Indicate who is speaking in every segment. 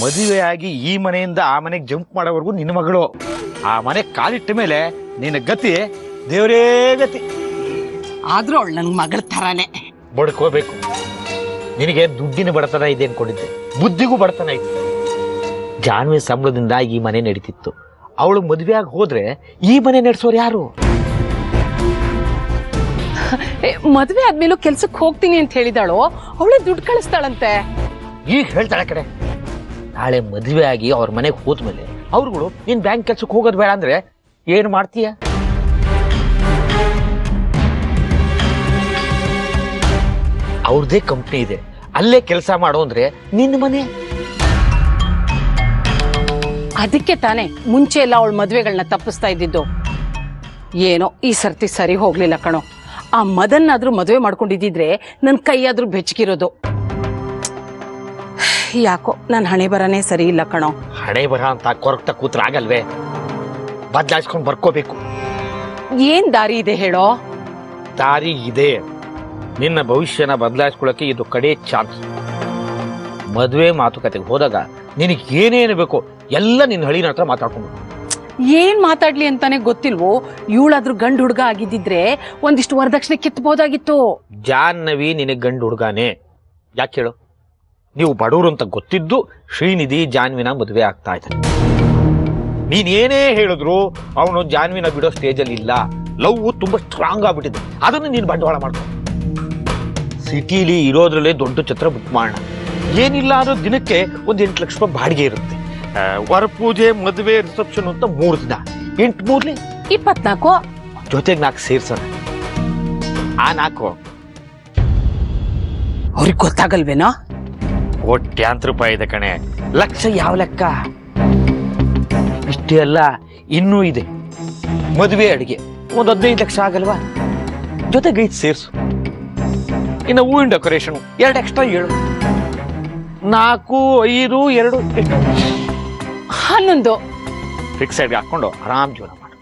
Speaker 1: ಮದುವೆಯಾಗಿ ಈ ಮನೆಯಿಂದ ಆ ಮನೆಗೆ ಜಂಪ್ ಮಾಡೋವರೆಗೂ ನಿನ್ನ ಮಗಳು. ಆ ಮನೆ ಕಾಲಿಟ್ಟ ಮೇಲೆ ನಿನ್ನ ಗತಿ ದೇವರೇ ಗತಿ.
Speaker 2: ಆದ್ರೂ ಅವಳು ನನ್ ಮಗಳ ತರಾನೇ.
Speaker 1: ಬಡ್ಕೋಬೇಕು. ನಿನಗೆ ದುಡ್ಡಿನ ಬಡತನ ಇದೆ ಅನ್ಕೊಂಡಿದ್ದೆ, ಬುದ್ಧಿಗೂ ಬಡತನ ಇದೆ. ಜಾನ್ವಿ ಸಂಬಳದಿಂದ ಈ ಮನೆ ನಡೀತಿತ್ತು. ಅವಳು ಮದುವೆಯಾಗಿ ಹೋದ್ರೆ ಈ ಮನೆ ನಡೆಸೋರು ಯಾರು?
Speaker 2: ಮದ್ವೆ ಆದ್ಮೇಲೂ ಕೆಲ್ಸಕ್ಕೆ ಹೋಗ್ತೀನಿ ಅಂತ ಹೇಳಿದಾಳು. ಅವಳೇ ದುಡ್ಡು ಕಳಿಸ್ತಾಳಂತೆ.
Speaker 1: ಈಗ ಹೇಳ್ತಾಳೆ ಕಡೆ. ನಾಳೆ ಮದುವೆ ಆಗಿ ಅವ್ರ ಮನೆಗೆ ಹೋದ್ಮೇಲೆ ಅವ್ರುಗಳು ನೀನ್ ಬ್ಯಾಂಕ್ ಕೆಲ್ಸಕ್ಕೆ ಹೋಗೋದು ಬೇಡ ಅಂದ್ರೆ ಏನು ಮಾಡ್ತೀಯ? ಅವ್ರದೇ ಕಂಪ್ನಿ ಇದೆ, ಅಲ್ಲೇ ಕೆಲಸ ಮಾಡೋ ಅಂದ್ರೆ ನಿನ್ನ ಮನೆ.
Speaker 2: ಅದಕ್ಕೆ ತಾನೇ ಮುಂಚೆ ಎಲ್ಲ ಅವಳ ಮದ್ವೆಗಳನ್ನ ತಪ್ಪಿಸ್ತಾ ಇದ್ದಿದ್ದು. ಏನೋ ಈ ಸರ್ತಿ ಸರಿ ಹೋಗ್ಲಿಲ್ಲ ಕಣೋ. ಆ ಮದನ್ನಾದ್ರೂ ಮದ್ವೆ ಮಾಡ್ಕೊಂಡಿದ್ದಿದ್ರೆ ನನ್ ಕೈಯಾದ್ರೂ ಬೆಚ್ಚಗಿರೋದು. ಯಾಕೋ ನನ್ ಹಣೆ ಬರನೇ ಸರಿ ಇಲ್ಲ ಕಣೋ.
Speaker 1: ಹಣೆ ಬರ ಅಂತ ಕೊರಕ್ತ ಕೂತ್ರ ಆಗಲ್ವೇ? ಬದ್ಲಾಯಿಸ್ಕೊಂಡು ಬರ್ಕೋಬೇಕು.
Speaker 2: ಏನ್ ದಾರಿ ಇದೆ ಹೇಳೋ?
Speaker 1: ದಾರಿ ಇದೆ. ನಿನ್ನ ಭವಿಷ್ಯನ ಬದಲಾಯಿಸ್ಕೊಳ್ಳಕ್ಕೆ ಇದು ಕಡೆ ಚಾನ್ಸ್. ಮದುವೆ ಮಾತುಕತೆಗೆ ಹೋದಾಗ ನಿನಗೆ ಏನೇನು ಬೇಕೋ ಎಲ್ಲ ನಿನ್ನ ಹಳಿನ ಹತ್ರ ಮಾತಾಡ್ಕೊಂಡು.
Speaker 2: ಏನ್ ಮಾತಾಡ್ಲಿ ಅಂತಾನೆ ಗೊತ್ತಿಲ್ವೋ? ಇವಳಾದ್ರೂ ಗಂಡು ಹುಡುಗ ಆಗಿದ್ದಿದ್ರೆ ಒಂದಿಷ್ಟು ವರದಕ್ಷಿಣೆ ಕಿತ್ಬೋದಾಗಿತ್ತು.
Speaker 1: ಜಾಹ್ನವಿ ನಿನಗೆ ಗಂಡು ಹುಡುಗಾನೆ. ಯಾಕೆ ಹೇಳು? ನೀವು ಬಡವರು ಅಂತ ಗೊತ್ತಿದ್ದು ಶ್ರೀನಿಧಿ ಜಾನ್ವಿನ ಮದುವೆ ಆಗ್ತಾ ಇದ್ದಾನೆ. ನೀನೇನೇ ಹೇಳಿದ್ರು ಅವನು ಜಾನ್ವಿನ ಬಿಡೋ ಸ್ಟೇಜಲ್ಲಿ ಇಲ್ಲ. ಲವ್ ತುಂಬಾ ಸ್ಟ್ರಾಂಗ್ ಆಗ್ಬಿಟ್ಟಿದೆ. ಅದನ್ನು ನೀನು ಬಂಡವಾಳ ಮಾಡ್ಕೊ. ಸಿಟಿಲಿ ಇರೋದ್ರಲ್ಲೇ ದೊಡ್ಡ ಛತ್ರ ಬುಕ್ ಮಾಡೋಣ. ಏನಿಲ್ಲ ಅನ್ನೋ ದಿನಕ್ಕೆ ಒಂದು 8 ಲಕ್ಷ ರೂಪಾಯಿ ಬಾಡಿಗೆ ಇರುತ್ತೆ. ವರ ಪೂಜೆ, ಮದುವೆ, ರಿಸೆಪ್ಷನ್ ಅಂತ 3 ದಿನ. 8 3
Speaker 2: 24.
Speaker 1: ಜೊತೆಗೆ 4 ಸೇರ್ಸೋಣ. ಆ 4
Speaker 2: ಅವ್ರಿಗೆ ಗೊತ್ತಾಗಲ್ವೇನೋ?
Speaker 1: ಕೋಟ್ಯಾಂತರ ರೂಪಾಯಿ ಇದೆ ಕಣೆ. ಲಕ್ಷ ಯಾವ ಲೆಕ್ಕ? ಇಷ್ಟೇ ಅಲ್ಲ, ಇನ್ನೂ ಇದೆ. ಮದುವೆ ಅಡಿಗೆ ಒಂದು 15 ಲಕ್ಷ ಆಗಲ್ವಾ? ಜೊತೆಗೆ 5 ಸೇರ್ಸು. ಇನ್ನು ಹೂವಿನ ಡೆಕೋರೇಷನ್ 2 ಎಕ್ಸ್ಟ್ರಾ 7. 4 5 2
Speaker 2: 11
Speaker 1: ಫಿಕ್ಸೆಡ್ ಹಾಕೊಂಡು ಆರಾಮ್ ಜೀವನ ಮಾಡು.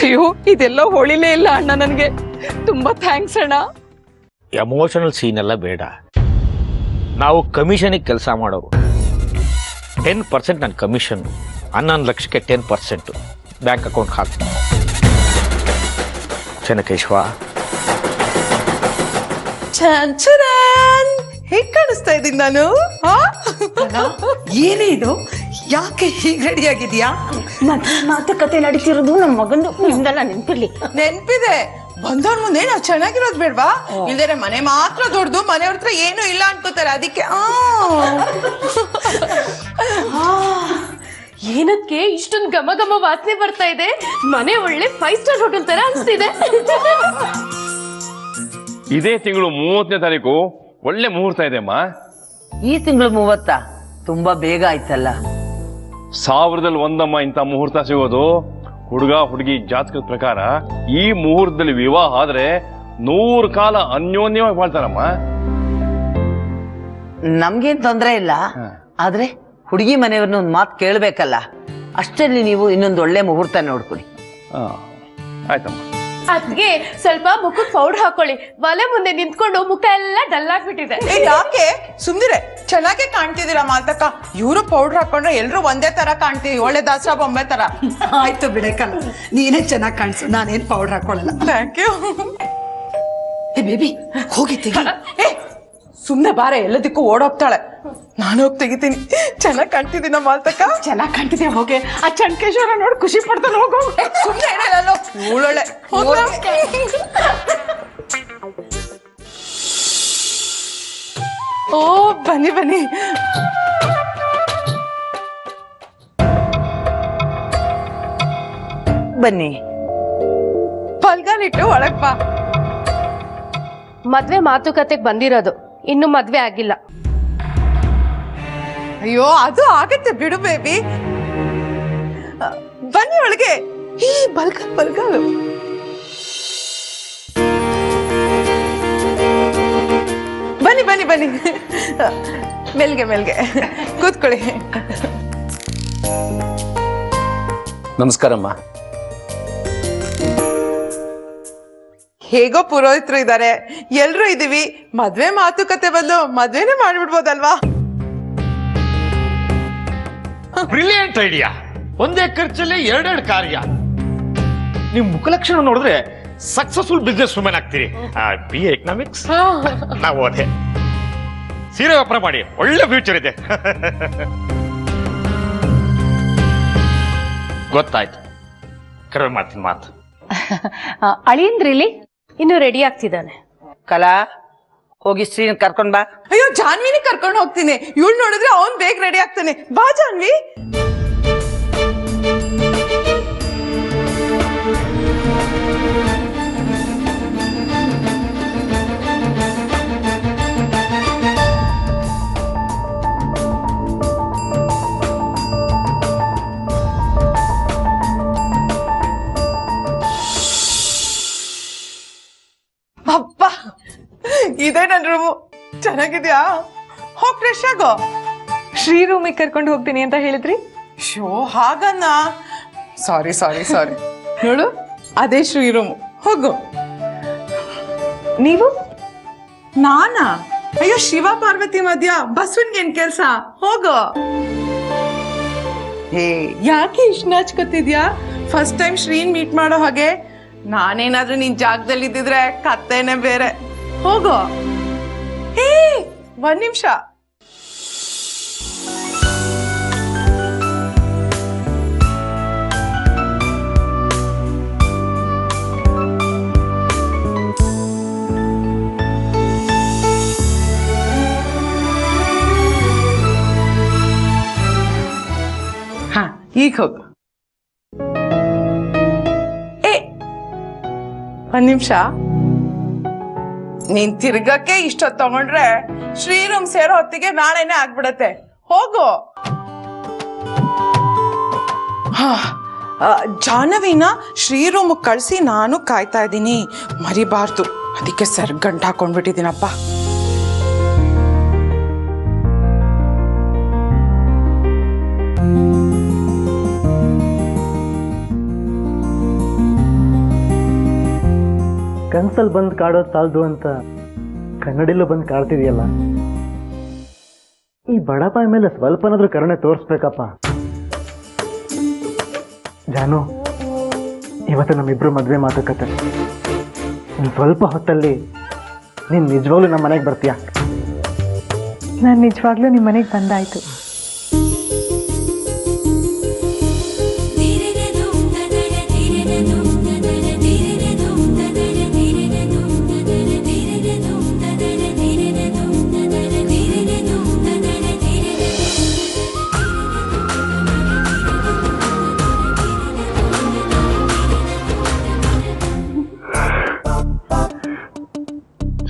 Speaker 2: ಅಯ್ಯೋ, ಇದೆಲ್ಲ ಹೊಳಿಲೇ ಇಲ್ಲ ಅಣ್ಣ. ನನ್ಗೆ ತುಂಬಾ ಥ್ಯಾಂಕ್ಸ್ ಅಣ್ಣ.
Speaker 1: ಎಮೋಷನಲ್ ಸೀನ್ ಎಲ್ಲ ಬೇಡ. ನಾವು ಕಮಿಷನಿಗೆ ಕೆಲಸ ಮಾಡೋರು. 10% ನನ್ನ ಕಮಿಷನ್. 11 ಲಕ್ಷಕ್ಕೆ 10% ಬ್ಯಾಂಕ್ ಅಕೌಂಟ್ ಹಾಕ್ತೀನಿ. ಚೆನ್ನಕೇಶ್ವ,
Speaker 3: ಹೇಗ್ ಕಾಣಿಸ್ತಾ ಇದ್ದೀನಿ ನಾನು? ಏನೇ ಇದು? ಯಾಕೆ ಹೀಗೆ ರೆಡಿ ಆಗಿದ್ಯಾ?
Speaker 2: ಮಾತುಕತೆ ನಡೀತಿರೋದು ನಮ್ಮ ಮಗಂದು ನಿಮ್ದೆಲ್ಲ ನೆನ್ಪಿರ್ಲಿ.
Speaker 3: ನೆನ್ಪಿದೆ. ಬಂದವ್ರ ಮುಂದೆ ನಾವು ಚೆನ್ನಾಗಿರೋದು ಬೇಡ್ವಾ? ಇಲ್ದೇನೆ ಮನೆ ಮಾತ್ರ ದೊಡ್ಡದು, ಮನೆಯವ್ರ ಹತ್ರ ಏನು ಇಲ್ಲ ಅನ್ಕೋತಾರೆ. ಅದಕ್ಕೆ
Speaker 4: ಏನಕ್ಕೆ ಇಷ್ಟೊಂದು ಘಮ ಘಮ ವಾಸನೆ ಬರ್ತಾ ಇದೆ? ಮನೆ ಒಳ್ಳೆ 5 ಸ್ಟಾರ್ ಹೋಟೆಲ್ ತರ ಅನ್ಸ್ತಿದೆ.
Speaker 5: ಇದೇ ತಿಂಗಳು 30ನೇ ತಾರೀಕು ಒಳ್ಳೆ ಮುಹೂರ್ತ ಇದೆ ಅಮ್ಮ.
Speaker 6: ಈ ತಿಂಗಳು 30 ತುಂಬಾ ಬೇಗ ಆಯ್ತಲ್ಲ.
Speaker 5: 1000ದಲ್ಲಿ ಒಂದಮ್ಮ ಇಂಥ ಮುಹೂರ್ತ ಸಿಗೋದು. ಹುಡುಗ ಹುಡುಗಿ ಜಾತಕದ ಪ್ರಕಾರ ಈ ಮುಹೂರ್ತದಲ್ಲಿ ವಿವಾಹ ಆದ್ರೆ 100 ಕಾಲ ಅನ್ಯೋನ್ಯವಾಗಿ ಬಾಳ್ತಾರಮ್ಮ.
Speaker 6: ನಮ್ಗೇನ್ ತೊಂದ್ರೆ ಇಲ್ಲ. ಆದ್ರೆ ಹುಡುಗಿ ಮನೆಯವ್ರನ್ನ ಒಂದ್ ಮಾತು ಕೇಳ್ಬೇಕಲ್ಲ. ಅಷ್ಟರಲ್ಲಿ ನೀವು ಇನ್ನೊಂದು ಒಳ್ಳೆ ಮುಹೂರ್ತ ನೋಡ್ಕೊಳ್ಳಿ.
Speaker 5: ಆಯ್ತಮ್ಮ.
Speaker 4: ಅದ್ಗೆ ಸ್ವಲ್ಪ ಮುಖಕ್ಕೆ ಪೌಡರ್ ಹಾಕೊಳ್ಳಿ. ಒಲೆ ಮುಂದೆ ನಿಂತ್ಕೊಂಡು ಮುಖ ಎಲ್ಲ ಡಲ್ ಆಗ್ಬಿಟ್ಟಿದೆ.
Speaker 3: ಯಾಕೆ ಸುಮ್ನಿರೆ? ಚೆನ್ನಾಗೆ ಕಾಣ್ತಿದ್ದೀರಾ ಮಾತಕ್ಕ. ಇವ್ರು ಪೌಡರ್ ಹಾಕೊಂಡ್ರೆ ಎಲ್ರು ಒಂದೇ ತರ ಕಾಣ್ತೀವಿ. ಒಳ್ಳೆ ದಸರಾ ಬೊಂಬೆ ತರ.
Speaker 7: ಆಯ್ತು ಬಿಡಕಲ್ಲ, ನೀನೇ ಚೆನ್ನಾಗಿ ಕಾಣಿಸು. ನಾನೇನ್ ಪೌಡರ್ ಹಾಕೊಳ್ಳಲ್ಲ.
Speaker 3: Thank you.
Speaker 7: ಬೇಬಿ ಹೋಗಿ ತೆಗಿ.
Speaker 3: ಸುಮ್ನೆ ಬಾರೆ, ಎಲ್ಲದಕ್ಕೂ ಓಡೋಗ್ತಾಳೆ. ನಾನು ಹೋಗಿ ತೆಗಿತೀನಿ. ಚೆನ್ನಾಗಿ ಕಾಣ್ತಿದ್ದೀನ ಮಾಲ್ತಕ್ಕ?
Speaker 2: ಚೆನ್ನಾಗಿ ಕಾಣ್ತಿದ್ಯಾ? ಹೋಗಿ ಆ ಚನ್ಕೇಶ್ವರ ನೋಡಿ ಖುಷಿ ಪಡ್ತಾನೆ. ಹೋಗೋ
Speaker 3: ಸುಮ್ನೆ ಹೇಳಲ್ಲ. ಇವಳೊಳ್ಳೆ. ಓ ಬನ್ನಿ ಬನ್ನಿ.
Speaker 6: ಬನ್ನಿ.
Speaker 3: ಪಲ್ಗಾಲಿಟ್ಟು ಒಳಗ್ ಬಾ.
Speaker 4: ಮದ್ವೆ ಮಾತುಕತೆಗೆ ಬಂದಿರೋದು, ಇನ್ನು ಮದ್ವೆ ಆಗಿಲ್ಲ.
Speaker 3: ಅಯ್ಯೋ, ಅದು ಆಗತ್ತೆ ಬಿಡು ಬೇಬಿ. ಬನ್ನಿ ಒಳಗೆ. ಈ ಬಲ್ಗಾಲು. ಬನ್ನಿ ಬನ್ನಿ ಬನ್ನಿ. ಮೆಲ್ಗೆ ಕೂತ್ಕೊಳ್ಳಿ.
Speaker 8: ನಮಸ್ಕಾರಮ್ಮ.
Speaker 3: ಹೇಗೋ ಪುರೋಹಿತರು ಇದ್ದಾರೆ, ಎಲ್ರು ಇದೀವಿ. ಮದ್ವೆ ಮಾತುಕತೆ ಬದಲು ಮದ್ವೆನೇ ಮಾಡ್ಬಿಡ್ಬೋದಲ್ವಾ?
Speaker 1: Brilliant idea. ಒಂದೇ ಖರ್ಚಲ್ಲಿ ಎರಡೆರಡು ಕಾರ್ಯ. ನಿಮ್ ಮುಖಲಕ್ಷಣ ನೋಡಿದ್ರೆ ಸಕ್ಸಸ್ಫುಲ್ ಬಿಸ್ನೆಸ್ ವುಮೆನ್ ಆಗ್ತೀರಿ. ಬಿ ಎ ಎಕನಾಮಿಕ್ಸ್, ನಾವು ಅದೇ ಸೀರೆ ವ್ಯಾಪಾರ ಮಾಡಿ ಒಳ್ಳೆ ಫ್ಯೂಚರ್ ಇದೆ. ಗೊತ್ತಾಯ್ತು, ಕಡಿಮೆ ಮಾಡ್ತೀನಿ ಮಾತು.
Speaker 4: ಅಳಿಯಂದ್ರಿಲಿ ಇನ್ನು ರೆಡಿ ಆಗ್ತಿದ್ದಾನೆ.
Speaker 6: ಕಲಾ, ಹೋಗಿ ಶ್ರೀನ ಕರ್ಕೊಂಡ್ ಬಾ.
Speaker 3: ಅಯ್ಯೋ ಜಾನ್ವಿನಿ ಕರ್ಕೊಂಡು ಹೋಗ್ತೀನಿ. ಇವಳು ನೋಡಿದ್ರೆ ಅವ್ನ್ ಬೇಗ ರೆಡಿ ಆಗ್ತಾನೆ. ಬಾ ಜಾನ್ವಿ. ಅಪ್ಪ, ಇದೇ ನನ್ ರೂಮು. ಚೆನ್ನಾಗಿದ್ಯಾ? ಹೋಗ್ ಫ್ರೆಶ್ ಆಗೋ.
Speaker 9: ಶ್ರೀ ರೂಮಿಗೆ ಕರ್ಕೊಂಡು ಹೋಗ್ತೀನಿ ಅಂತ ಹೇಳಿದ್ರಿ.
Speaker 3: ಶೋ ಹಾಗನ್ನ. ಸಾರಿ ಸಾರಿ ಸಾರಿ. ನೋಡು, ಅದೇ ಶ್ರೀ ರೂಮು. ಹೋಗು.
Speaker 9: ನೀವು?
Speaker 3: ನಾನಾ? ಅಯ್ಯೋ, ಶಿವ ಪಾರ್ವತಿ ಮಧ್ಯ ಬಸವನ್ಗೇನ್ ಕೆಲ್ಸ? ಹೋಗು. ಹೇ, ಯಾಕೆ ಇಷ್ಟ ನಾಚ್ಕೊತಿದ್ಯಾ? ಫಸ್ಟ್ ಟೈಮ್ ಶ್ರೀನ್ ಮೀಟ್ ಮಾಡೋ ಹಾಗೆ. ನಾನೇನಾದ್ರೂ ನಿನ್ ಜಾಗದಲ್ಲಿ ಇದ್ದಿದ್ರೆ ಕತ್ತೇನೆ ಬೇರೆ. ಹೋಗೋ. ಹೇ, ಒಂದ್ ನಿಮಿಷ. ಹಾ, ಈಗ ಹೋಗು. ಒಂದ್ ನಿಮಿಷ. ನೀನ್ ತಿರ್ಗಕ್ಕೆ ಇಷ್ಟೊತ್ತು ತಗೊಂಡ್ರೆ ಶ್ರೀರೂಮ್ ಸೇರೋ ಹೊತ್ತಿಗೆ ನಾಳೆನೆ ಆಗ್ಬಿಡತ್ತೆ. ಹೋಗು. ಜಾಹ್ನವಿನ ಶ್ರೀರೂಮ್ ಕಳ್ಸಿ ನಾನು ಕಾಯ್ತಾ ಇದ್ದೀನಿ. ಮರಿಬಾರ್ದು, ಅದಕ್ಕೆ ಸರ್ ಗಂಟು ಹಾಕೊಂಡ್ಬಿಟ್ಟಿದ್ದೀನಪ್ಪ.
Speaker 10: ಕನ್ಸಲ್ಲಿ ಬಂದು ಕಾಡೋದು ಸಾಲದು ಅಂತ ಕನ್ನಡಿಲ್ಲೂ ಬಂದು ಕಾಡ್ತಿದೆಯಲ್ಲ. ಈ ಬಡಪಾಯಿ ಮೇಲೆ ಸ್ವಲ್ಪನಾದ್ರೂ ಕರುಣೆ ತೋರಿಸ್ಬೇಕಪ್ಪ. ಜಾನು, ಇವತ್ತು ನಮ್ಮಿಬ್ರು ಮದುವೆ ಮಾತುಕತೆ. ಇನ್ನು ಸ್ವಲ್ಪ ಹೊತ್ತಲ್ಲಿ ನೀನು ನಿಜವಾಗ್ಲೂ ನಮ್ಮ ಮನೆಗೆ ಬರ್ತೀಯ?
Speaker 9: ನಾನು ನಿಜವಾಗ್ಲೂ ನಿಮ್ಮ ಮನೆಗೆ ಬಂದಾಯ್ತು.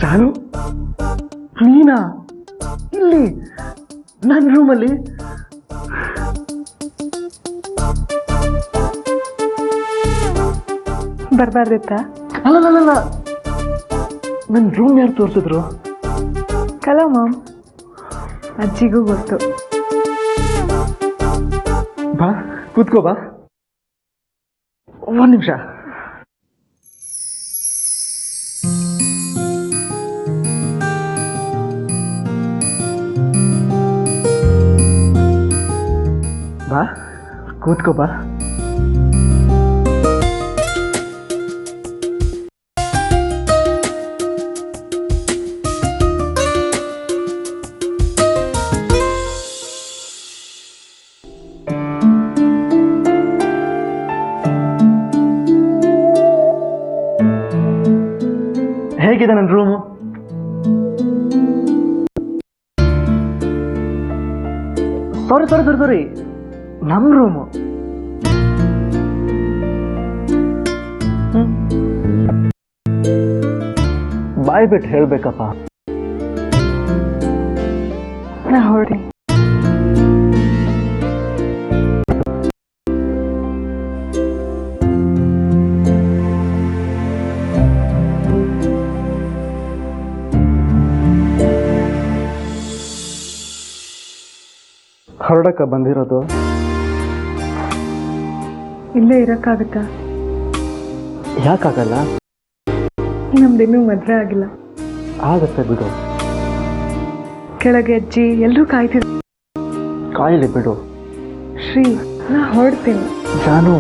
Speaker 10: ಜಾನು, ನೀನಾ ಇಲ್ಲಿ ನನ್ನ ರೂಮಲ್ಲಿ?
Speaker 9: ಬರ್ಬಾರ್ದಿತ್ತ?
Speaker 10: ಅಲ್ಲ, ನನ್ನ ರೂಮ್ ಯಾರು ತೋರಿಸಿದ್ರು?
Speaker 9: ಕಲಾ ಮಾಮ್, ಅಜ್ಜಿಗೂ ಗೊತ್ತು.
Speaker 10: ಬಾ, ಕೂತ್ಕೋ ಬಾ. ಒಂದು ನಿಮಿಷ. ಬಾ, ಕೂತ್ಕೋ ಬಾ. ಹೇಗಿದೆ ನನ್ನ ರೂಮು? ಸಾರಿ, ನಮ್ಮ ರೂಮು. ಬಾಯ್ ಬಿಟ್ಟು ಹೇಳ್ಬೇಕಪ್ಪ.
Speaker 9: ನಾ ಹೊರಡಿ.
Speaker 10: ಹೊರಡಕ್ಕ ಬಂದಿರೋದು?
Speaker 9: ಇಲ್ಲೇ ಇರಕ್ಕಾಗತ್ತಾ?
Speaker 10: ಯಾಕಾಗಲ್ಲ?
Speaker 9: ನಮ್ದಿನ್ನೂ ಮದುವೆ ಆಗಿಲ್ಲ.
Speaker 10: ಆಗತ್ತೆ ಬಿಡು.
Speaker 9: ಕೆಳಗೆ ಅಜ್ಜಿ ಎಲ್ಲರೂ ಕಾಯ್ತಿದ್ರು.
Speaker 10: ಕಾಯಿಲೆ ಬಿಡು.
Speaker 9: ಶ್ರೀ, ನಾ ಹೊರಡ್ತೀನಿ.
Speaker 10: ಜಾನು,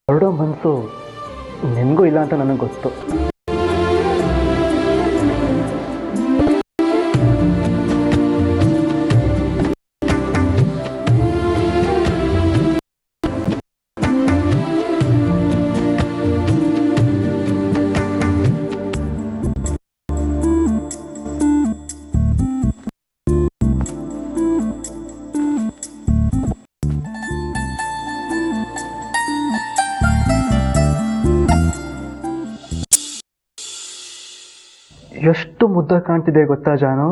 Speaker 10: ಹೊರಡೋ ಮನಸ್ಸು ನಿನಗೂ ಇಲ್ಲ ಅಂತ ನನಗೆ ಗೊತ್ತು. ಎಷ್ಟು ಮುದ್ದಾಗಿ ಕಾಣ್ತಿದೆ ಗೊತ್ತಾ ಜಾನು?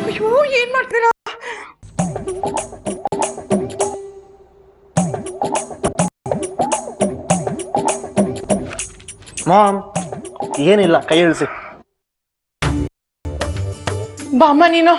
Speaker 3: ಅಯ್ಯೋ, ಏನ್ ಮಾಡ್ತೀರಾ?
Speaker 10: ಮಾಮ್, ಏನಿಲ್ಲ, ಕೈ ಇಳಿಸಿ.
Speaker 3: ಬಾಮ್ಮ ನೀನು.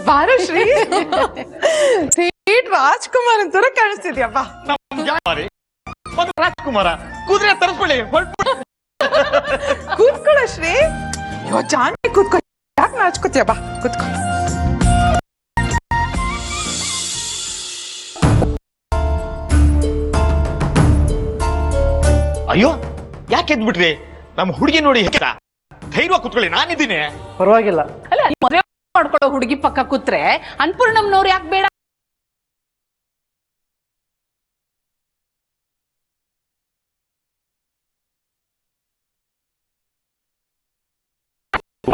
Speaker 3: ಬಾರೋ ಶ್ರೀ, ಥೇಟ್ ರಾಜ್ಕುಮಾರ್ ಅಂತಾರ ಕಾಣಿಸ್ತಿದ್ಯಪ್ಪ.
Speaker 1: ರಾಜ್ಕುಮಾರ ಕುದುರೆ ತರಿಸ್ಕೊಳ್ಳಿ,
Speaker 3: ಕೂತ್ಕೊಳ್ಳ ಶ್ರೀ. ಅಯ್ಯೋ ಜಾನ್ವಿ, ಕೂತ್ಕೊ. ಯಾಕೆ ನಾಚ್ಕೋತೀಯ? ಬಾ ಕೂತ್ಕೊ.
Speaker 1: ಅಯ್ಯೋ, ಯಾಕೆ ಎದ್ಬಿಟ್ರಿ? ನಮ್ಮ ಹುಡುಗಿ ನೋಡಿ ಧೈರ್ಯ ಕುತ್ಕೊಳ್ಳಿ, ನಾನಿದ್ದೀನಿ.
Speaker 10: ಪರವಾಗಿಲ್ಲ.
Speaker 2: ಅಲ್ಲ, ಮದುವೆ ಮಾಡ್ಕೊಳ್ಳೋ ಹುಡುಗಿ ಪಕ್ಕ ಕೂತ್ರೆ ಅನ್ಪೂರ್ಣಮ್ನವ್ರು ಯಾಕೆ ಬೇಡ?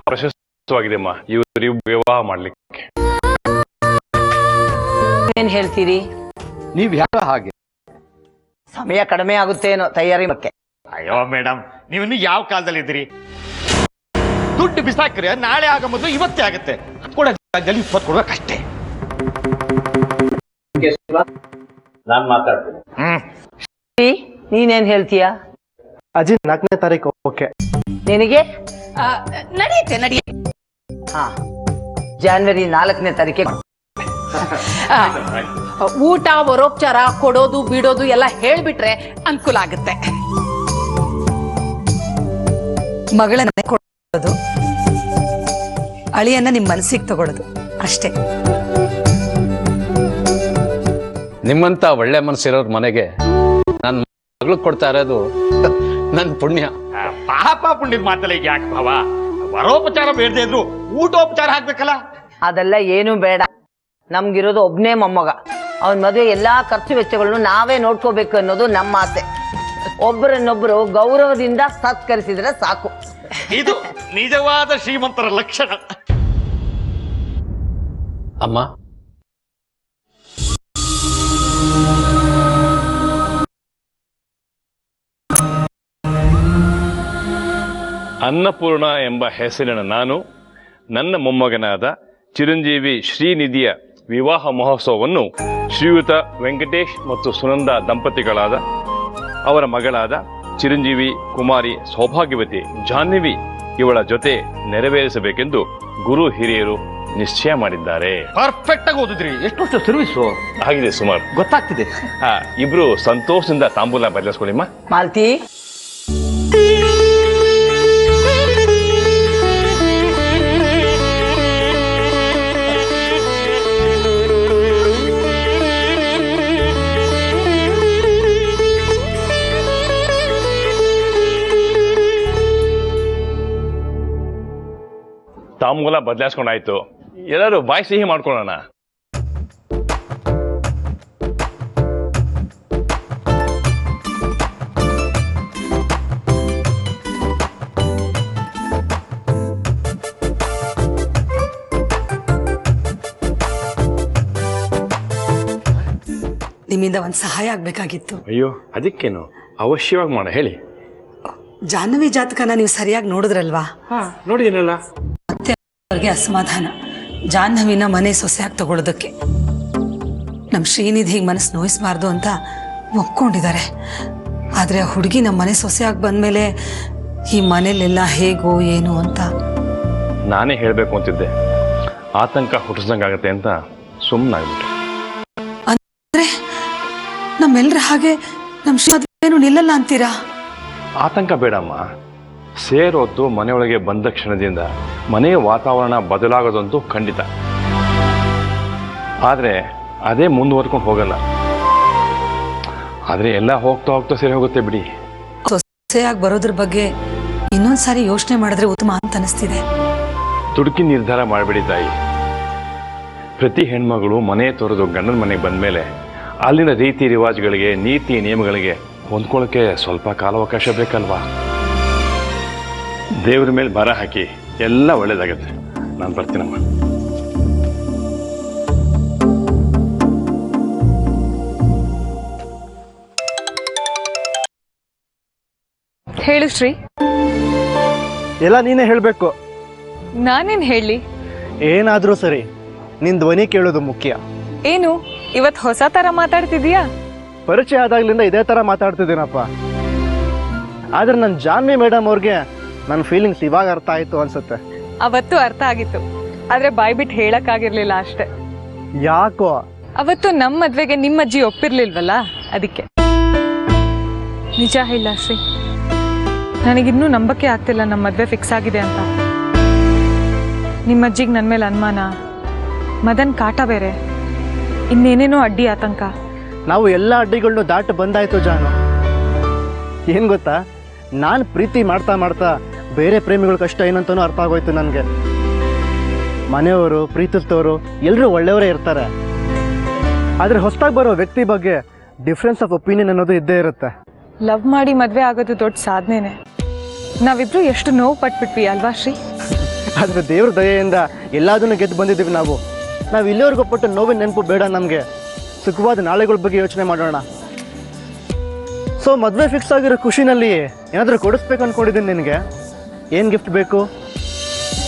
Speaker 5: ಪ್ರಶಸ್ತವಾಗಿದೆ ಅಮ್ಮ ಇವ್ರು ವಿವಾಹ ಮಾಡ್ಲಿಕ್ಕೆ.
Speaker 6: ಏನ್ ಹೇಳ್ತೀರಿ?
Speaker 8: ನೀವ್ ಯಾಕೆ ಹಾಗೆ?
Speaker 6: ಸಮಯ ಕಡಿಮೆ ಆಗುತ್ತೇನೋ ತಯಾರಿ ಬಗ್ಗೆ.
Speaker 1: ಅಯ್ಯೋ ಮೇಡಮ್, ನೀವಿನ್ನು ಯಾವ ಕಾಲದಲ್ಲಿ ಇದ್ದೀರಿ? ದುಡ್ಡು ಬಿಸಾಕ್ರಿ, ನಾಳೆ ಆಗ ಮೊದಲು ಇವತ್ತೇ ಆಗುತ್ತೆ. ಕೊಡೋದ್ರಲ್ಲಿ 20 ಕೊಡ್ಬೇಕಷ್ಟೇ.
Speaker 8: ನಾನ್ ಮಾತಾಡ್ತೀನಿ.
Speaker 6: ನೀನೇನ್ ಹೇಳ್ತೀಯ?
Speaker 10: ಅಜ್ಜಿ, 4ನೇ ತಾರೀಕು ಓಕೆ.
Speaker 6: ನಿನಗೆ?
Speaker 2: ನಡೆಯುತ್ತೆ.
Speaker 6: ಹಾ, ಜಾನ್ವರಿ 4ನೇ ತಾರೀಕಿಗೆ.
Speaker 2: ಊಟ, ವರೋಪಚಾರ, ಕೊಡೋದು ಬಿಡೋದು ಎಲ್ಲ ಹೇಳ್ಬಿಟ್ರೆ ಅನುಕೂಲ ಆಗುತ್ತೆ.
Speaker 7: ಮಗಳನ್ನ ಕೊಡೋದು, ಅಳಿಯನ್ನ ನಿಮ್ಮ ಮನಸ್ಸಿಗೆ ತಗೊಳ್ಳೋದು ಅಷ್ಟೇ.
Speaker 8: ನಿಮ್ಮಂತ ಒಳ್ಳೆ ಮನಸ್ಸಿರೋರ್ ಮನೆಗೆ ನನ್ನ ಮಗಳು ಕೊಡ್ತಾ ಇರೋದು ನನ್ ಪುಣ್ಯ.
Speaker 1: ಪಾಪ ಪುಣ್ಯದ ಮಾತಲ್ಲ ಈಗ ಯಾಕೆ ಭಾವ? ವರೋಪಚಾರ ಬೇಡದೆ ಇದ್ರು ಊಟೋಪಚಾರ ಹಾಕ್ಬೇಕಲ್ಲ.
Speaker 6: ಅದೆಲ್ಲ ಏನೂ ಬೇಡ. ನಮ್ಗಿರೋದು ಒಬ್ನೇ ಮೊಮ್ಮಗ. ಅವನ ಮದುವೆ ಎಲ್ಲಾ ಖರ್ಚು ವೆಚ್ಚಗಳನ್ನು ನಾವೇ ನೋಡ್ಕೋಬೇಕು ಅನ್ನೋದು ನಮ್ಮ ಆಸೆ. ಒಬ್ಬರನ್ನೊಬ್ಬರು ಗೌರವದಿಂದ ಸತ್ಕರಿಸಿದ್ರೆ ಸಾಕು.
Speaker 1: ಇದು ನಿಜವಾದ ಶ್ರೀಮಂತರ ಲಕ್ಷಣ.
Speaker 8: ಅಮ್ಮ,
Speaker 5: ಅನ್ನಪೂರ್ಣ ಎಂಬ ಹೆಸರಿನ ನಾನು ನನ್ನ ಮೊಮ್ಮಗನಾದ ಚಿರಂಜೀವಿ ಶ್ರೀನಿಧಿಯ ವಿವಾಹ ಮಹೋತ್ಸವವನ್ನು ಶ್ರೀಯುತ ವೆಂಕಟೇಶ್ ಮತ್ತು ಸುನಂದ ದಂಪತಿಗಳಾದ ಅವರ ಮಗಳಾದ ಚಿರಂಜೀವಿ ಕುಮಾರಿ ಸೌಭಾಗ್ಯವತಿ ಜಾಹ್ನವಿ ಇವಳ ಜೊತೆ ನೆರವೇರಿಸಬೇಕೆಂದು ಗುರು ಹಿರಿಯರು ನಿಶ್ಚಯ ಮಾಡಿದ್ದಾರೆ.
Speaker 1: ಪರ್ಫೆಕ್ಟ್ ಆಗಿ ಓದಿದ್ರಿ. ಎಷ್ಟು ವರ್ಷ ಸರ್ವಿಸು
Speaker 5: ಆಗಿದೆ ಸುಮಾರು,
Speaker 1: ಗೊತ್ತಾಗ್ತಿದೆ.
Speaker 5: ಇಬ್ರು ಸಂತೋಷದಿಂದ ತಾಂಬೂಲ ಬದಲಿಸ್ಕೊಳ್ಳಿಮ್ಮ.
Speaker 6: ಮಾಲ್ತಿ,
Speaker 5: ತಾಂಬೂಲ ಬದಲಾಯಿಸ್ಕೊಂಡಾಯ್ತು. ಎಲ್ಲರೂ ಬಾಯಿ ಸಿಹಿ ಮಾಡ್ಕೊಳ್ಳೋಣ.
Speaker 7: ನಿಮ್ಮಿಂದ ಒಂದು ಸಹಾಯ ಆಗ್ಬೇಕಾಗಿತ್ತು.
Speaker 5: ಅಯ್ಯೋ ಅದಕ್ಕೇನು, ಅವಶ್ಯವಾಗಿ ಮಾಡ, ಹೇಳಿ.
Speaker 7: ಜಾಹ್ನವಿ ಜಾತಕನ ನೀವು ಸರಿಯಾಗಿ ನೋಡಿದ್ರಲ್ವಾ?
Speaker 5: ನೋಡಿದ್ದೀನಲ್ಲ.
Speaker 7: ಮತ್ತೆ ಅವ್ರಿಗೆ ಅಸಮಾಧಾನ, ಜಾಹ್ನವಿನ ಮನೆ ಸೊಸೆಯಾಗಿ ತಗೊಳ್ಳೋದಕ್ಕೆ. ನಮ್ಮ ಶ್ರೀನಿಧಿಗೆ ಮನಸ್ಸು ನೋಯಿಸಬಾರ್ದು ಅಂತ ಒಪ್ಕೊಂಡಿದ್ದಾರೆ. ಆದರೆ ಆ ಹುಡುಗಿ ನಮ್ಮ ಮನೆ ಸೊಸೆಯಾಗಿ ಬಂದಮೇಲೆ ಈ ಮನೇಲೆಲ್ಲ ಹೇಗೋ ಏನು ಅಂತ
Speaker 5: ನಾನೇ ಹೇಳಬೇಕು ಅಂತಿದ್ದೆ, ಆತಂಕ ಹುಟ್ಟಿಸ್ದಂಗಾಗತ್ತೆ ಅಂತ ಸುಮ್ಮನಾಗ್ಬಿಟ್ಟೆ.
Speaker 7: ಅಂದರೆ ನಮ್ಮೆಲ್ಲರ ಹಾಗೆ ನಮ್ಮ ಶ್ರೀಮದುವೇನು ನಿಲ್ಲಲ್ಲ ಅಂತೀರಾ?
Speaker 5: ಆತಂಕ ಬೇಡಮ್ಮ. ಸೇರೊತ್ತು ಮನೆಯೊಳಗೆ ಬಂದ ಕ್ಷಣದಿಂದ ಮನೆಯ ವಾತಾವರಣ ಬದಲಾಗೋದಂತೂ ಖಂಡಿತ. ಆದರೆ ಅದೇ ಮುಂದುವರ್ಕೊಂಡು ಹೋಗಲ್ಲ. ಆದರೆ ಎಲ್ಲ ಹೋಗ್ತಾ ಹೋಗ್ತಾ ಸರಿ ಹೋಗುತ್ತೆ ಬಿಡಿ.
Speaker 7: ಸೊಸೆಯಾಗಿ ಬರೋದ್ರ ಬಗ್ಗೆ ಇನ್ನೊಂದ್ಸಾರಿ ಯೋಚನೆ ಮಾಡಿದ್ರೆ ಉತ್ತಮ ಅಂತ ಅನಿಸ್ತಿದೆ.
Speaker 5: ತುಡುಕಿ ನಿರ್ಧಾರ ಮಾಡಬೇಡಿ ತಾಯಿ. ಪ್ರತಿ ಹೆಣ್ಮಗಳು ಮನೆ ತೊರೆದು ಗಂಡನ ಮನೆಗೆ ಬಂದ ಮೇಲೆ ಅಲ್ಲಿನ ರೀತಿ ರಿವಾಜುಗಳಿಗೆ, ನೀತಿ ನಿಯಮಗಳಿಗೆ ಹೊಂದ್ಕೊಳ್ಳೋಕ್ಕೆ ಸ್ವಲ್ಪ ಕಾಲಾವಕಾಶ ಬೇಕಲ್ವಾ? ದೇವ್ರ ಮೇಲೆ ಭಾರ ಹಾಕಿ ಎಲ್ಲ ಒಳ್ಳೇದಾಗತ್ತೆ. ನಾನು ಬರ್ತೀನಮ್ಮ.
Speaker 9: ಹೇಳು ಶ್ರೀ.
Speaker 10: ಎಲ್ಲ ನೀನೇ ಹೇಳಬೇಕು.
Speaker 9: ನಾನೇನ್ ಹೇಳಿ?
Speaker 10: ಏನಾದರೂ ಸರಿ, ನಿನ್ನ ಧ್ವನಿ ಕೇಳೋದು ಮುಖ್ಯ.
Speaker 9: ಏನು ಇವತ್ತು ಹೊಸ ತರ ಮಾತಾಡ್ತಿದೀಯಾ?
Speaker 10: ಪರಿಚಯ ಆದಾಗ್ಲಿಂದ ಇದೇ ಥರ ಮಾತಾಡ್ತಿದ್ದೀನಪ್ಪ. ಆದರೆ ನನ್ನ ಜಾನ್ವಿ ಮೇಡಮ್ ಅವ್ರಿಗೆ ನನ್ನ ಫೀಲಿಂಗ್ಸ್ ಇವಾಗ ಅರ್ಥ ಆಯಿತು ಅನ್ಸುತ್ತೆ.
Speaker 9: ಅವತ್ತು ಅರ್ಥ ಆಗಿತ್ತು, ಆದ್ರೆ ಬಾಯ್ಬಿಟ್ಟು ಹೇಳಕ್ಕಾಗಿರ್ಲಿಲ್ಲ ಅಷ್ಟೇ.
Speaker 10: ಯಾಕೋ?
Speaker 9: ಅವತ್ತು ನಮ್ಮ ಮದ್ವೆಗೆ ನಿಮ್ಮ ಅಜ್ಜಿ ಒಪ್ಪಿರ್ಲಿಲ್ವಲ್ಲ, ಅದಕ್ಕೆ. ನಿಜ ಹೇಳ ಶ್ರೀ, ನನಗಿನ್ನೂ ನಂಬಕ್ಕೆ ಆಗ್ತಿಲ್ಲ ನಮ್ಮ ಮದ್ವೆ ಫಿಕ್ಸ್ ಆಗಿದೆ ಅಂತ. ನಿಮ್ಮ ಅಜ್ಜಿಗೆ ನನ್ನ ಮೇಲೆ ಅನುಮಾನ, ಮದನ್ ಕಾಟ ಬೇರೆ, ಇನ್ನೇನೇನೋ ಅಡ್ಡಿ ಆತಂಕ.
Speaker 10: ನಾವು ಎಲ್ಲ ಅಡ್ಡಿಗಳನ್ನೂ ದಾಟಿ ಬಂದಾಯ್ತು ಜಾನು. ಏನು ಗೊತ್ತಾ, ನಾನು ಪ್ರೀತಿ ಮಾಡ್ತಾ ಮಾಡ್ತಾ ಬೇರೆ ಪ್ರೇಮಿಗಳ ಕಷ್ಟ ಏನಂತನೂ ಅರ್ಥ ಆಗೋಯ್ತು ನನಗೆ. ಮನೆಯವರು, ಪ್ರೀತಿಸ್ತವರು ಎಲ್ಲರೂ ಒಳ್ಳೆಯವರೇ ಇರ್ತಾರೆ. ಆದರೆ ಹೊಸದಾಗಿ ಬರೋ ವ್ಯಕ್ತಿ ಬಗ್ಗೆ ಡಿಫ್ರೆನ್ಸ್ ಆಫ್ ಒಪಿನಿಯನ್ ಅನ್ನೋದು ಇದ್ದೇ ಇರುತ್ತೆ.
Speaker 9: ಲವ್ ಮಾಡಿ ಮದ್ವೆ ಆಗೋದು ದೊಡ್ಡ ಸಾಧನೆನೆ. ನಾವಿಬ್ರು ಎಷ್ಟು ನೋವು ಪಟ್ಬಿಟ್ವಿ ಅಲ್ವಾ ಶ್ರೀ?
Speaker 10: ಆದರೆ ದೇವ್ರ ದಯೆಯಿಂದ ಎಲ್ಲದನ್ನು ಗೆದ್ದು ಬಂದಿದ್ದೀವಿ ನಾವು. ಇಲ್ಲಿವರೆಗೂ ಪಟ್ಟು ನೋವಿನ ನೆನಪು ಬೇಡ ನಮಗೆ. ಸುಖವಾದ ನಾಳೆಗಳ ಬಗ್ಗೆ ಯೋಚನೆ ಮಾಡೋಣ. ಸೊ ಮದುವೆ ಫಿಕ್ಸ್ ಆಗಿರೋ ಖುಷಿನಲ್ಲಿ ಏನಾದರೂ ಕೊಡಿಸ್ಬೇಕು ಅಂದ್ಕೊಂಡಿದ್ದೀನಿ ನಿನಗೆ. ಏನು ಗಿಫ್ಟ್ ಬೇಕು?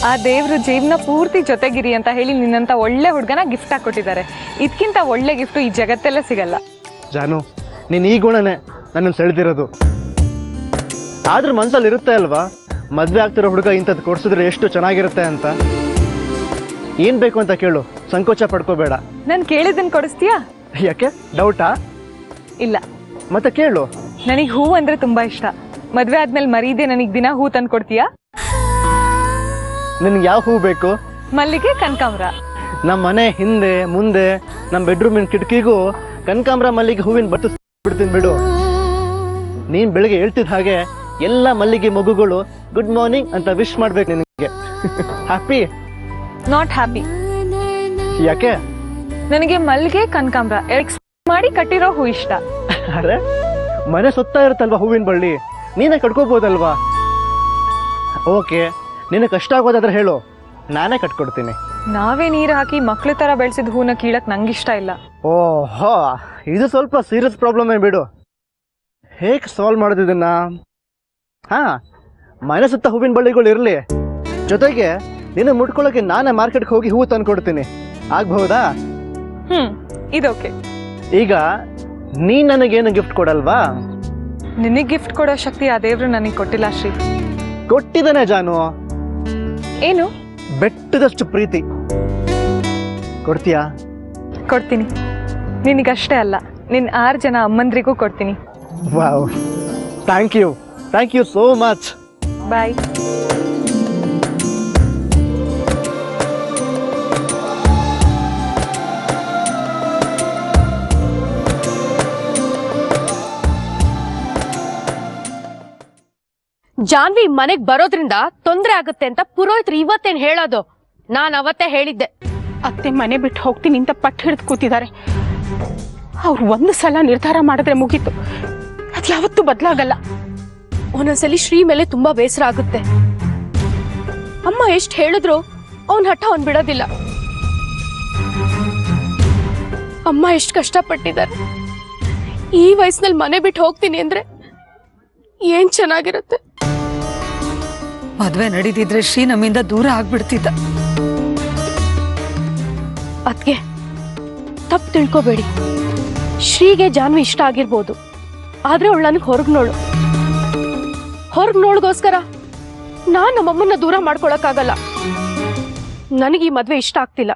Speaker 9: ಆ ದೇವ್ರು ಜೀವನ ಪೂರ್ತಿ ಜೊತೆಗಿರಿ ಅಂತ ಹೇಳಿ ನಿನ್ನಂತ ಒಳ್ಳೆ ಹುಡುಗನ ಗಿಫ್ಟ್ ಹಾಕೊಟ್ಟಿದ್ದಾರೆ. ಇದಕ್ಕಿಂತ ಒಳ್ಳೆ ಗಿಫ್ಟ್ ಈ ಜಗತ್ತಲ್ಲೇ ಸಿಗಲ್ಲ.
Speaker 10: ಜಾನು, ನೀನು ಈ ಗುಣನೇ ನನ್ನನ್ನು ಸೆಳೆದಿರೋದು. ಆದ್ರೆ ಮನಸ್ಸಲ್ಲಿ ಇರುತ್ತೆ ಅಲ್ವಾ, ಮದುವೆ ಆಗ್ತಿರೋ ಹುಡುಗ ಇಂಥದ್ದು ಕೊಡಿಸಿದ್ರೆ ಎಷ್ಟು ಚೆನ್ನಾಗಿರುತ್ತೆ ಅಂತ. ಏನು ಬೇಕು ಅಂತ ಕೇಳು, ಸಂಕೋಚ ಪಡ್ಕೋಬೇಡ.
Speaker 9: ನಾನು ಕೇಳಿದ್ದನ್ನು ಕೊಡಿಸ್ತೀಯಾ?
Speaker 10: ಯಾಕೆ, ಡೌಟಾ?
Speaker 9: ಇಲ್ಲ.
Speaker 10: ಮತ್ತೆ ಕೇಳು.
Speaker 9: ನನಗೆ ಹೂ ಅಂದ್ರೆ ತುಂಬಾ ಇಷ್ಟ. ಮದ್ವೆ ಆದ್ಮೇಲೆ ಮರೀದೆ ನನಗೆ ದಿನ ಹೂ ತಂದು ಕೊಡ್ತೀಯಾ?
Speaker 10: ನಿನ್ಗೆ ಯಾವ ಹೂ ಬೇಕು?
Speaker 9: ಮಲ್ಲಿಗೆ, ಕನಕಾಂಬರ.
Speaker 10: ನಮ್ಮ ಮನೆ ಹಿಂದೆ ಮುಂದೆ ನಮ್ಮ ಬೆಡ್ರೂಮಿನ ಕಿಟಕಿಗೂ ಕನಕಾಂಬರ ಮಲ್ಲಿಗೆ ಹೂವಿನ ಬಿಡ್ತೀನಿ ಬಿಡು. ನೀನು ಬೆಳಿಗ್ಗೆ ಹೇಳ್ತಿದ್ದ ಹಾಗೆ ಎಲ್ಲ ಮಲ್ಲಿಗೆ ಮಗುಗಳು ಗುಡ್ ಮಾರ್ನಿಂಗ್ ಅಂತ ವಿಶ್ ಮಾಡ್ಬೇಕು ನಿನಗೆ. ಹ್ಯಾಪಿ?
Speaker 9: Not happy.
Speaker 10: ಯಾಕೆ?
Speaker 9: ನನಗೆ ಮಲ್ಲಿಗೆ, ಕನಕಾಂಬರ ಎಕ್ಸ್ ಮಾಡಿ ಕಟ್ಟಿರೋ ಹೂ ಇಷ್ಟ.
Speaker 10: ಅರೆ, ಮನೆ ಸುತ್ತ ಇರುತ್ತಲ್ವಾ ಹೂವಿನ ಬಳ್ಳಿ, ನೀನೇ ಕಟ್ಕೋಬೋದಲ್ವಾ? ಓಕೆ, ನಿನಗೆ ಕಷ್ಟ ಆಗೋದಾದ್ರೆ ಹೇಳು, ನಾನೇ ಕಟ್ಕೊಡ್ತೀನಿ.
Speaker 9: ನಾವೇ ನೀರು ಹಾಕಿ ಮಕ್ಳ ತರ ಬೆಳೆಸಿದ ಹೂನ ಕೀಳಕ್ ನಂಗಿಷ್ಟ ಇಲ್ಲ.
Speaker 10: ಓಹೋ, ಇದು ಸ್ವಲ್ಪ ಸೀರಿಯಸ್ ಪ್ರಾಬ್ಲಮ್ ಬಿಡು. ಹೇಗೆ ಸಾಲ್ವ್ ಮಾಡೋದಿದನ್ನ? ಹಾ, ಮನೆ ಸುತ್ತ ಹೂವಿನ ಬಳ್ಳಿಗಳು ಇರಲಿ, ಜೊತೆಗೆ ನಿನ್ನ ಮುಟ್ಕೊಳ್ಳೋಕೆ ನಾನೇ ಮಾರ್ಕೆಟ್ಗೆ ಹೋಗಿ ಹೂ ತಂದು ಕೊಡ್ತೀನಿ. ಆಗ್ಬಹುದಾ?
Speaker 9: ಇದೋಕೆ.
Speaker 10: ಈಗ ನೀನ್ ನನಗೇನು ಗಿಫ್ಟ್ ಕೊಡಲ್ವಾ?
Speaker 9: ನಿನಗೆ ಗಿಫ್ಟ್ ಕೊಡೋ ಶಕ್ತಿ ಆ ದೇವ್ರು ನನಗೆ ಕೊಟ್ಟಿಲ್ಲ ಶ್ರೀ.
Speaker 10: ಕೊಟ್ಟಿದ್ದಾನೆ ಜಾನು.
Speaker 9: ಏನು?
Speaker 10: ಬೆಟ್ಟದಷ್ಟು ಪ್ರೀತಿ. ಕೊಡ್ತೀಯಾ?
Speaker 9: ಕೊಡ್ತೀನಿ. ನಿನಗಷ್ಟೇ ಅಲ್ಲ, ನಿನ್ನ 6 ಜನ ಅಮ್ಮಂದ್ರಿಗೂ ಕೊಡ್ತೀನಿ.
Speaker 10: Wow, thank you so much.
Speaker 9: Bye.
Speaker 4: Jhanvi ಮನೆಗ್ ಬರೋದ್ರಿಂದ ತೊಂದ್ರೆ ಆಗುತ್ತೆ ಅಂತ ಪುರೋಹಿತರು ಇವತ್ತೇನ್ ಹೇಳೋದು? ನಾನು ಅವತ್ತೇ ಹೇಳಿದ್ದೆ.
Speaker 2: ಅತ್ತೆ ಮನೆ ಬಿಟ್ಟು ಹೋಗ್ತೀನಿ ಅಂತ ಪಟ್ಟು ಹಿಡಿದು ಕೂತಿದ್ದಾರೆ. ಅವ್ರು ಒಂದು ಸಲ ನಿರ್ಧಾರ ಮಾಡಿದ್ರೆ ಮುಗೀತು, ಅದು ಯಾವತ್ತೂ ಬದಲಾಗಲ್ಲ.
Speaker 4: ಒಂದೊಂದ್ಸಲಿ ಶ್ರೀ ಮೇಲೆ ತುಂಬಾ ಬೇಸರ ಆಗುತ್ತೆ. ಅಮ್ಮ ಎಷ್ಟು ಹೇಳಿದ್ರು ಅವನ್ ಹಠ ಅವನ್ ಬಿಡೋದಿಲ್ಲ. ಅಮ್ಮ ಎಷ್ಟು ಕಷ್ಟಪಟ್ಟಿದ್ದಾರೆ. ಈ ವಯಸ್ಸಿನಲ್ಲಿ ಮನೆ ಬಿಟ್ಟು ಹೋಗ್ತೀನಿ ಅಂದ್ರೆ ಏನ್ ಚೆನ್ನಾಗಿರುತ್ತೆ.
Speaker 7: ಮದ್ವೆ ನಡೀತಿದ್ರೆ ಶ್ರೀ ನಮ್ಮಿಂದ ದೂರ ಆಗ್ಬಿಡ್ತಿದ್ದ.
Speaker 4: ಅದ್ಕೆ ತಪ್ಪು ತಿಳ್ಕೊಬೇಡಿ. ಶ್ರೀಗೆ ಜಾನ್ವಿ ಇಷ್ಟ ಆಗಿರ್ಬೋದು, ಆದ್ರೆ ಅವಳು ನನಗೆ ಹೊರಗ್ನೋಳ್ಗೋಸ್ಕರ ನಾನ್ ನಮ್ಮಮ್ಮನ್ನ ದೂರ ಮಾಡ್ಕೊಳಕ್ಕಾಗಲ್ಲ. ನನಗೆ ಈ ಮದ್ವೆ ಇಷ್ಟ ಆಗ್ತಿಲ್ಲ.